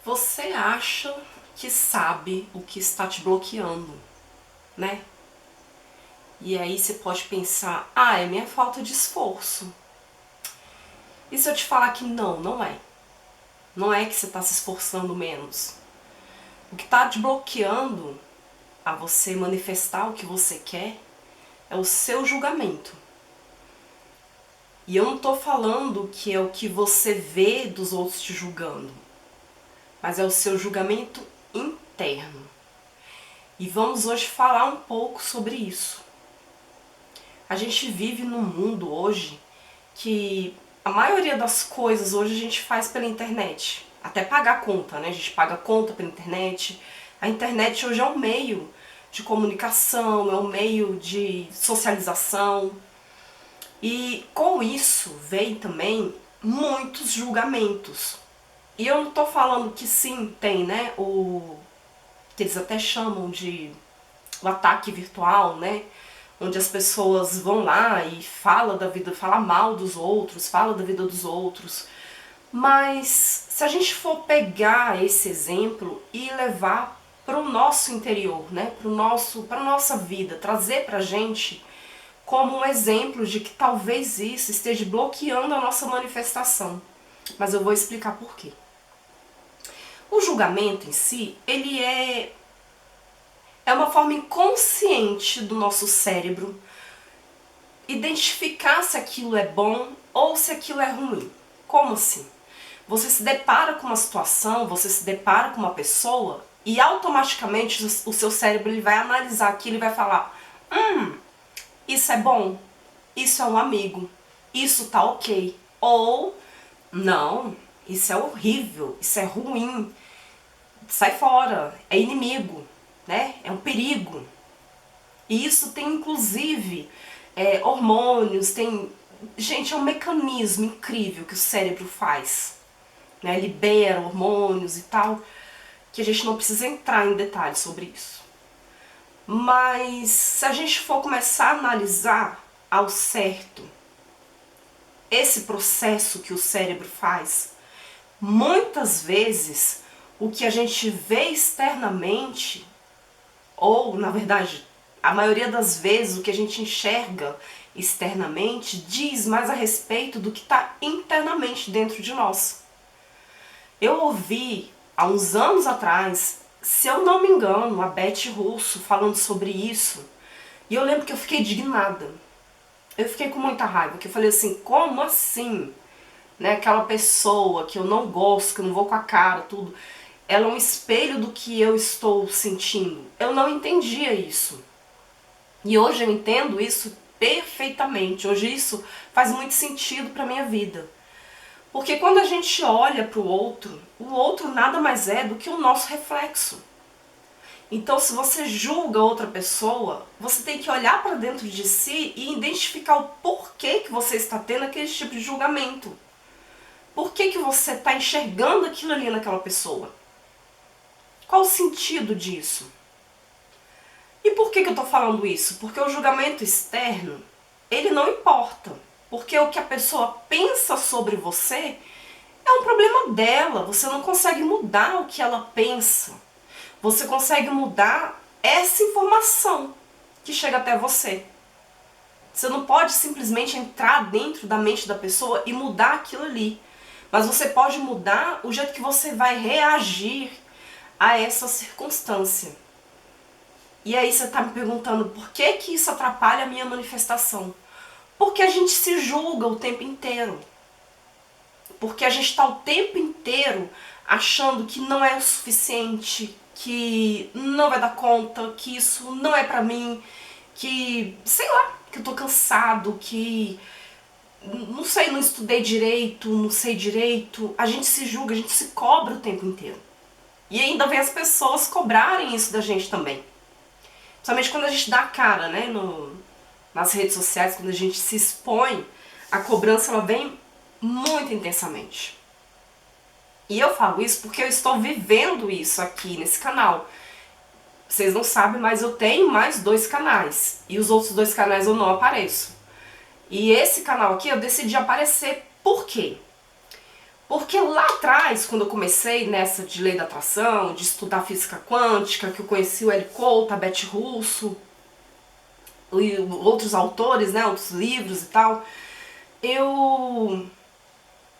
Você acha que sabe o que está te bloqueando, né? E aí você pode pensar, é minha falta de esforço. E se eu te falar que não é? Não é que você está se esforçando menos. O que está te bloqueando a você manifestar o que você quer é o seu julgamento. E eu não estou falando que é o que você vê dos outros te julgando, mas é o seu julgamento interno. E vamos hoje falar um pouco sobre isso. A gente vive num mundo hoje que a maioria das coisas hoje a gente faz pela internet. Até pagar conta, né? A gente paga conta pela internet. A internet hoje é um meio de comunicação, é um meio de socialização. E com isso vem também muitos julgamentos. E eu não tô falando que sim, tem, né, que eles até chamam de o ataque virtual, né, onde as pessoas vão lá e falam da vida, falam mal dos outros, falam da vida dos outros. Mas se a gente for pegar esse exemplo e levar para o nosso interior, né, para a nossa vida, trazer pra gente como um exemplo de que talvez isso esteja bloqueando a nossa manifestação. Mas eu vou explicar por quê. O julgamento em si, ele é uma forma inconsciente do nosso cérebro identificar se aquilo é bom ou se aquilo é ruim. Como assim? Você se depara com uma situação, você se depara com uma pessoa e automaticamente o seu cérebro ele vai analisar aquilo e vai falar: isso é bom, isso é um amigo, isso tá ok. Ou, não, isso é horrível, isso é ruim, sai fora, é inimigo, né? É um perigo. E isso tem inclusive hormônios, tem... Gente, é um mecanismo incrível que o cérebro faz, né? Libera hormônios e tal, que a gente não precisa entrar em detalhes sobre isso. Mas se a gente for começar a analisar ao certo esse processo que o cérebro faz, muitas vezes o que a gente vê externamente, ou na verdade, a maioria das vezes o que a gente enxerga externamente diz mais a respeito do que está internamente dentro de nós. Eu ouvi há uns anos atrás, se eu não me engano, a Beth Russo falando sobre isso, e eu lembro que eu fiquei indignada. Eu fiquei com muita raiva, que eu falei assim, como assim? Né, aquela pessoa que eu não gosto, que eu não vou com a cara, tudo, ela é um espelho do que eu estou sentindo. Eu não entendia isso. E hoje eu entendo isso perfeitamente. Hoje isso faz muito sentido para minha vida. Porque quando a gente olha para o outro nada mais é do que o nosso reflexo. Então, se você julga outra pessoa, você tem que olhar para dentro de si e identificar o porquê que você está tendo aquele tipo de julgamento. Por que você está enxergando aquilo ali naquela pessoa? Qual o sentido disso? E por que eu estou falando isso? Porque o julgamento externo, ele não importa. Porque o que a pessoa pensa sobre você é um problema dela. Você não consegue mudar o que ela pensa. Você consegue mudar essa informação que chega até você. Você não pode simplesmente entrar dentro da mente da pessoa e mudar aquilo ali. Mas você pode mudar o jeito que você vai reagir a essa circunstância. E aí você está me perguntando por que isso atrapalha a minha manifestação? Porque a gente se julga o tempo inteiro. Porque a gente está o tempo inteiro achando que não é o suficiente, que não vai dar conta, que isso não é pra mim, que, sei lá, que eu tô cansado, que não sei, não estudei direito, não sei direito. A gente se julga, a gente se cobra o tempo inteiro. E ainda vem as pessoas cobrarem isso da gente também. Principalmente quando a gente dá a cara, né, nas redes sociais, quando a gente se expõe, a cobrança ela vem muito intensamente. E eu falo isso porque eu estou vivendo isso aqui nesse canal. Vocês não sabem, mas eu tenho mais 2 canais. E os outros 2 canais eu não apareço. E esse canal aqui eu decidi aparecer por quê? Porque lá atrás, quando eu comecei nessa de lei da atração, de estudar física quântica, que eu conheci o Eric Couto, a Beth Russo, e outros autores, né, outros livros e tal, eu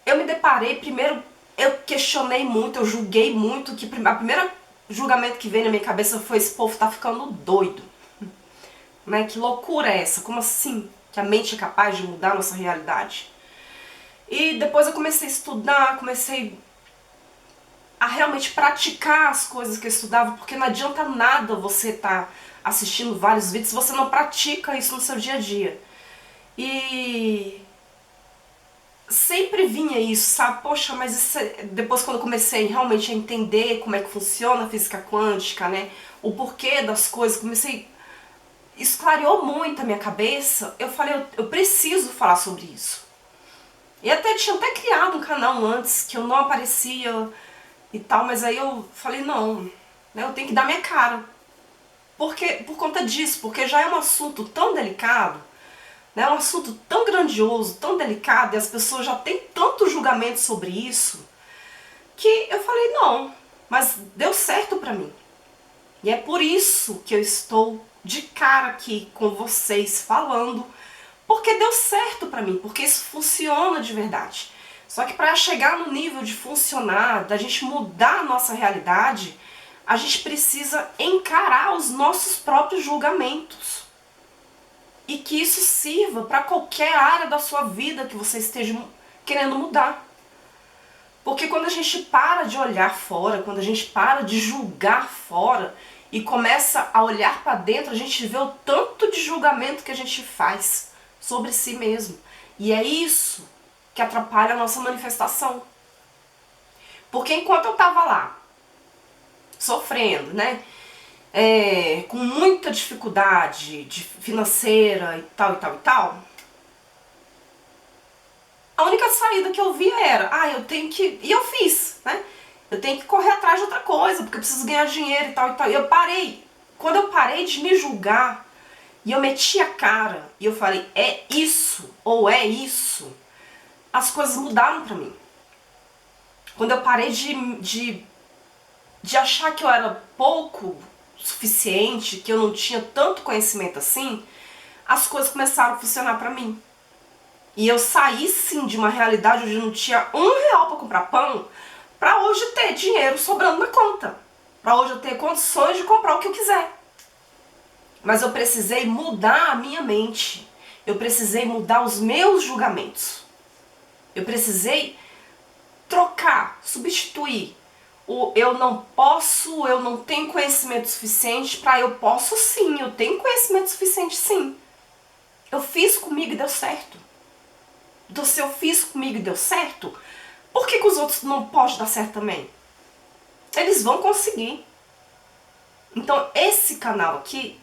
me deparei, primeiro, eu questionei muito, eu julguei muito, que a primeira julgamento que veio na minha cabeça foi: esse povo tá ficando doido. Né? Que loucura é essa? Como assim? Que a mente é capaz de mudar a nossa realidade? E depois eu comecei a estudar, comecei a realmente praticar as coisas que eu estudava, porque não adianta nada você estar assistindo vários vídeos se você não pratica isso no seu dia a dia. E sempre vinha isso, sabe? Poxa, mas isso depois quando eu comecei realmente a entender como é que funciona a física quântica, né? O porquê das coisas, comecei... Isso clareou muito a minha cabeça. Eu falei, eu preciso falar sobre isso. E até tinha até criado um canal antes, que eu não aparecia e tal, mas aí eu falei, não, né, eu tenho que dar minha cara. Por conta disso, porque já é um assunto tão delicado, né, um assunto tão grandioso, tão delicado, e as pessoas já têm tanto julgamento sobre isso, que eu falei, não, mas deu certo pra mim. E é por isso que eu estou de cara aqui com vocês falando, porque deu certo pra mim, porque isso funciona de verdade. Só que para chegar no nível de funcionar, da gente mudar a nossa realidade, a gente precisa encarar os nossos próprios julgamentos. E que isso sirva para qualquer área da sua vida que você esteja querendo mudar. Porque quando a gente para de olhar fora, quando a gente para de julgar fora e começa a olhar para dentro, a gente vê o tanto de julgamento que a gente faz sobre si mesmo. E é isso que atrapalha a nossa manifestação. Porque enquanto eu estava lá, sofrendo, né, com muita dificuldade financeira e tal, e tal, e tal, a única saída que eu via era, eu tenho que... E eu fiz, né? Eu tenho que correr atrás de outra coisa, porque eu preciso ganhar dinheiro e tal, e tal. E eu parei. Quando eu parei de me julgar, e eu meti a cara, e eu falei, é isso, ou é isso, as coisas mudaram pra mim. Quando eu parei de achar que eu era pouco suficiente, que eu não tinha tanto conhecimento assim, as coisas começaram a funcionar pra mim. E eu saí sim de uma realidade onde não tinha R$1 para comprar pão, para hoje ter dinheiro sobrando na conta. Para hoje eu ter condições de comprar o que eu quiser. Mas eu precisei mudar a minha mente. Eu precisei mudar os meus julgamentos. Eu precisei trocar, substituir o eu não posso, eu não tenho conhecimento suficiente, para eu posso sim, eu tenho conhecimento suficiente sim. Eu fiz comigo e deu certo. Então, se eu fiz comigo e deu certo, por que os outros não podem dar certo também? Eles vão conseguir. Então, esse canal aqui,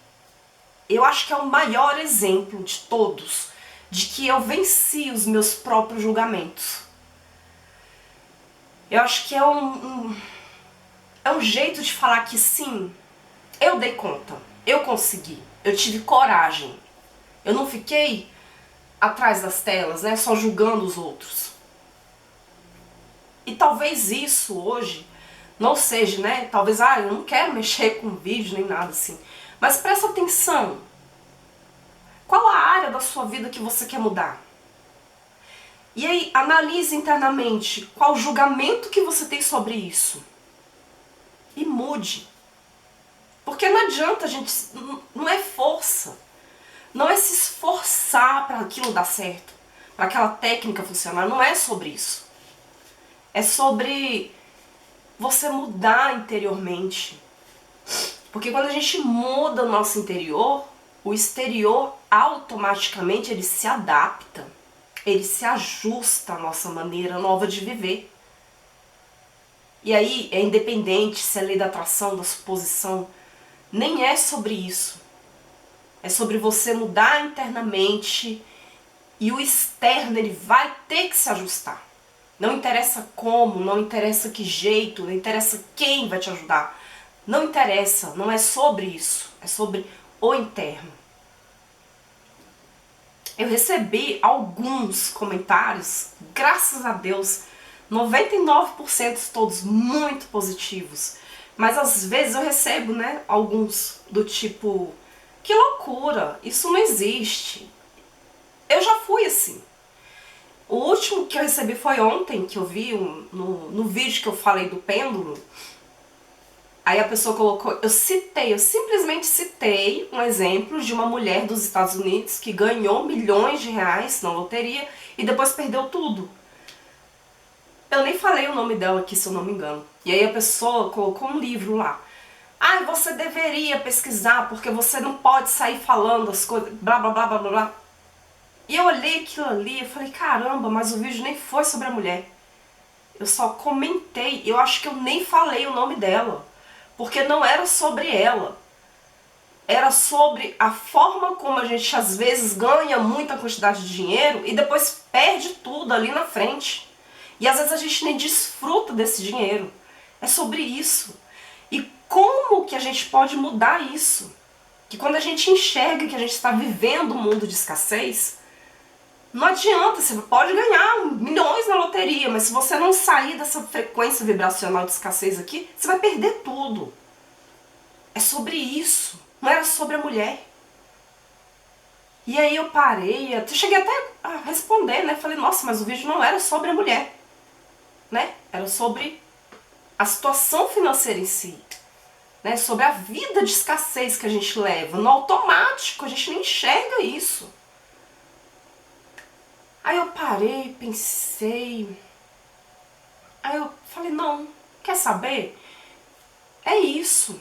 eu acho que é o maior exemplo de todos, de que eu venci os meus próprios julgamentos. Eu acho que é um jeito de falar que sim, eu dei conta, eu consegui, eu tive coragem. Eu não fiquei atrás das telas, né, só julgando os outros. E talvez isso hoje não seja, né, talvez, eu não quero mexer com vídeo nem nada assim. Mas presta atenção. Qual a área da sua vida que você quer mudar? E aí, analise internamente qual o julgamento que você tem sobre isso. E mude. Porque não adianta, gente, não é força. Não é se esforçar para aquilo dar certo, para aquela técnica funcionar. Não é sobre isso. É sobre você mudar interiormente. Porque quando a gente muda o nosso interior, o exterior automaticamente ele se adapta. Ele se ajusta à nossa maneira nova de viver. E aí é independente se é lei da atração, da suposição, nem é sobre isso. É sobre você mudar internamente e o externo ele vai ter que se ajustar. Não interessa como, não interessa que jeito, não interessa quem vai te ajudar. Não interessa, não é sobre isso, é sobre o interno. Eu recebi alguns comentários, graças a Deus, 99% todos muito positivos. Mas às vezes eu recebo, né, alguns do tipo, que loucura, isso não existe. Eu já fui assim. O último que eu recebi foi ontem, que eu vi no vídeo que eu falei do pêndulo. Aí a pessoa colocou, eu simplesmente citei um exemplo de uma mulher dos Estados Unidos que ganhou milhões de reais na loteria e depois perdeu tudo. Eu nem falei o nome dela aqui, se eu não me engano. E aí a pessoa colocou um livro lá. Ah, você deveria pesquisar, porque você não pode sair falando as coisas, blá blá blá blá blá. E eu olhei aquilo ali e falei, caramba, mas o vídeo nem foi sobre a mulher. Eu só comentei, eu acho que eu nem falei o nome dela. Porque não era sobre ela. Era sobre a forma como a gente às vezes ganha muita quantidade de dinheiro e depois perde tudo ali na frente. E às vezes a gente nem desfruta desse dinheiro. É sobre isso. E como que a gente pode mudar isso? Que quando a gente enxerga que a gente está vivendo um mundo de escassez, não adianta, você pode ganhar milhões na loteria, mas se você não sair dessa frequência vibracional de escassez aqui, você vai perder tudo. É sobre isso, não era sobre a mulher. E aí eu parei, eu cheguei até a responder, né? Falei, nossa, mas o vídeo não era sobre a mulher, né? Era sobre a situação financeira em si, né? Sobre a vida de escassez que a gente leva, no automático, a gente nem enxerga isso. Aí eu parei, pensei, aí eu falei, não, quer saber? É isso,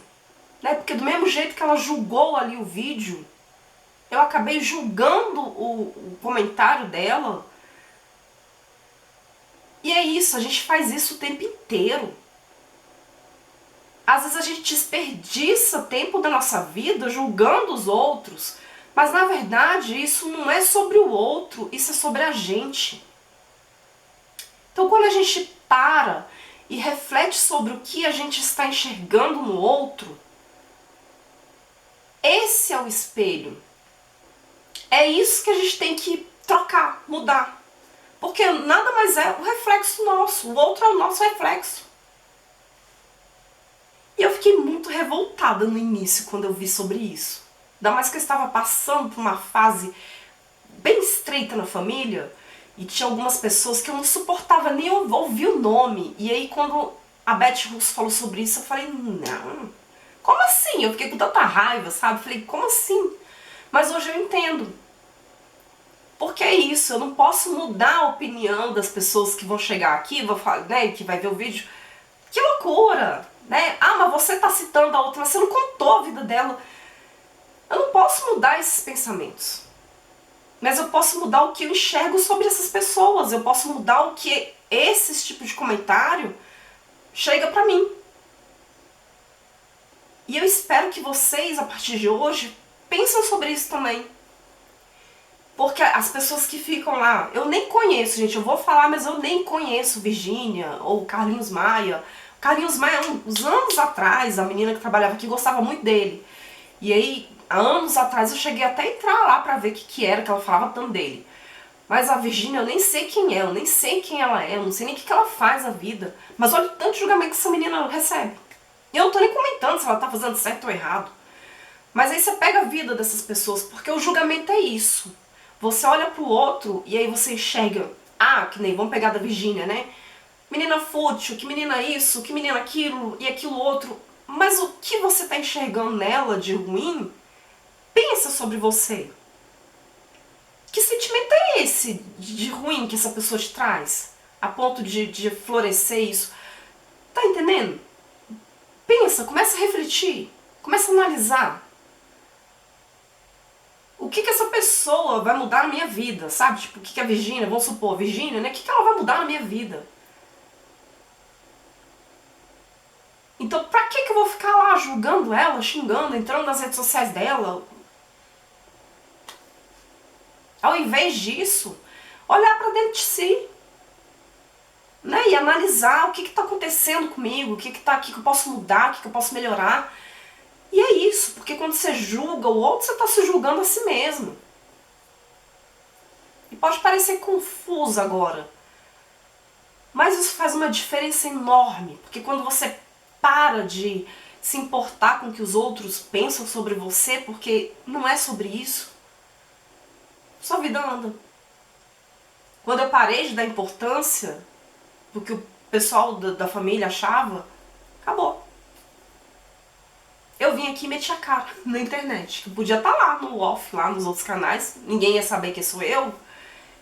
né? Porque do mesmo jeito que ela julgou ali o vídeo, eu acabei julgando o comentário dela. E é isso, a gente faz isso o tempo inteiro. Às vezes a gente desperdiça tempo da nossa vida julgando os outros, mas na verdade isso não é sobre o outro, isso é sobre a gente. Então quando a gente para e reflete sobre o que a gente está enxergando no outro, esse é o espelho. É isso que a gente tem que trocar, mudar. Porque nada mais é o reflexo nosso, o outro é o nosso reflexo. E eu fiquei muito revoltada no início quando eu vi sobre isso. Ainda mais que eu estava passando por uma fase bem estreita na família e tinha algumas pessoas que eu não suportava nem ouvir o nome. E aí quando a Beth Russo falou sobre isso, eu falei, não, como assim? Eu fiquei com tanta raiva, sabe? Falei, como assim? Mas hoje eu entendo. Porque é isso, eu não posso mudar a opinião das pessoas que vão chegar aqui, vão falar, né, que vai ver o vídeo. Que loucura, né? Ah, mas você tá citando a outra, mas você não contou a vida dela. Eu não posso mudar esses pensamentos. Mas eu posso mudar o que eu enxergo sobre essas pessoas. Eu posso mudar o que esse tipo de comentário chega pra mim. E eu espero que vocês, a partir de hoje, pensem sobre isso também. Porque as pessoas que ficam lá, eu nem conheço, gente, eu vou falar, mas eu nem conheço Virgínia ou Carlinhos Maia. Carlinhos Maia, uns anos atrás, a menina que trabalhava aqui gostava muito dele. E aí, há anos atrás, eu cheguei até a entrar lá pra ver o que era, que ela falava tanto dele. Mas a Virgínia, eu nem sei quem é, eu nem sei quem ela é, eu não sei nem o que ela faz na vida. Mas olha o tanto de julgamento que essa menina recebe. E eu não tô nem comentando se ela tá fazendo certo ou errado. Mas aí você pega a vida dessas pessoas, porque o julgamento é isso. Você olha pro outro e aí você enxerga, ah, que nem, vamos pegar da Virgínia, né? Menina fútil, que menina isso, que menina aquilo e aquilo outro. Mas o que você tá enxergando nela de ruim, pensa sobre você. Que sentimento é esse de ruim que essa pessoa te traz? A ponto de florescer isso. Tá entendendo? Pensa, começa a refletir, começa a analisar. O que essa pessoa vai mudar na minha vida, sabe? Tipo, o que a Virgínia, vamos supor, a Virgínia, né? O que ela vai mudar na minha vida? Então, pra que eu vou ficar lá julgando ela, xingando, entrando nas redes sociais dela? Ao invés disso, olhar pra dentro de si, né? E analisar o que tá acontecendo comigo, o que eu posso mudar, o que eu posso melhorar. E é isso, porque quando você julga o outro, você está se julgando a si mesmo. E pode parecer confuso agora. Mas isso faz uma diferença enorme, porque quando você para de se importar com o que os outros pensam sobre você, porque não é sobre isso, sua vida anda. Quando eu parei de dar importância do que o pessoal da família achava, acabou. Eu vim aqui e meti a cara na internet, que podia estar lá no off, lá nos outros canais, ninguém ia saber quem sou eu,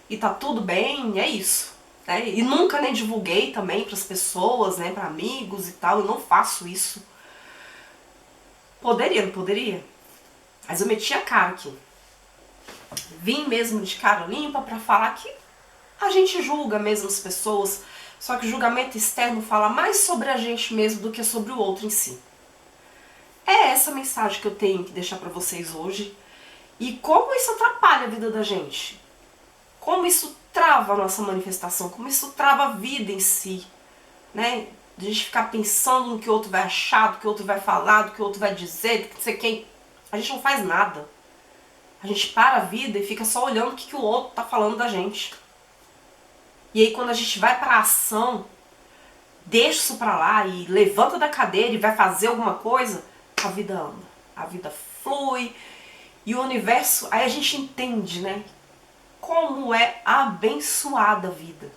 e tá tudo bem, é isso. Né? E nunca nem divulguei também pras pessoas, né, pra amigos e tal, eu não faço isso. Poderia, não poderia? Mas eu meti a cara aqui. Vim mesmo de cara limpa pra falar que a gente julga mesmo as pessoas, só que o julgamento externo fala mais sobre a gente mesmo do que sobre o outro em si. É essa mensagem que eu tenho que deixar pra vocês hoje. E como isso atrapalha a vida da gente. Como isso trava a nossa manifestação, como isso trava a vida em si. Né? De a gente ficar pensando no que o outro vai achar, do que o outro vai falar, do que o outro vai dizer, do que não sei quem. A gente não faz nada. A gente para a vida e fica só olhando o que o outro tá falando da gente. E aí quando a gente vai pra ação, deixa isso pra lá e levanta da cadeira e vai fazer alguma coisa, a vida anda, a vida flui e o universo, aí a gente entende, né, como é abençoada a vida,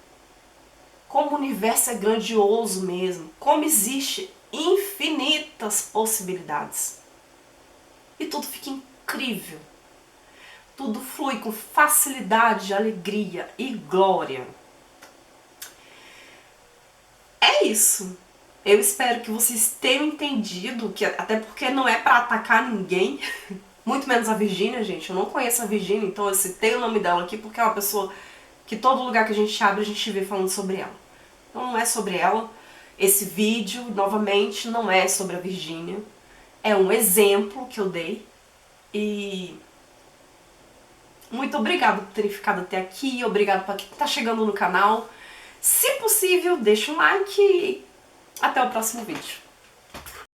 como o universo é grandioso mesmo, como existe infinitas possibilidades e tudo fica incrível, tudo flui com facilidade, alegria e glória. É isso. Eu espero que vocês tenham entendido, que até porque não é pra atacar ninguém, muito menos a Virgínia, gente. Eu não conheço a Virgínia, então eu citei o nome dela aqui porque é uma pessoa que todo lugar que a gente abre a gente vê falando sobre ela. Então não é sobre ela. Esse vídeo, novamente, não é sobre a Virgínia. É um exemplo que eu dei. E muito obrigada por terem ficado até aqui. Obrigado para quem tá chegando no canal. Se possível, deixa um like e até o próximo vídeo.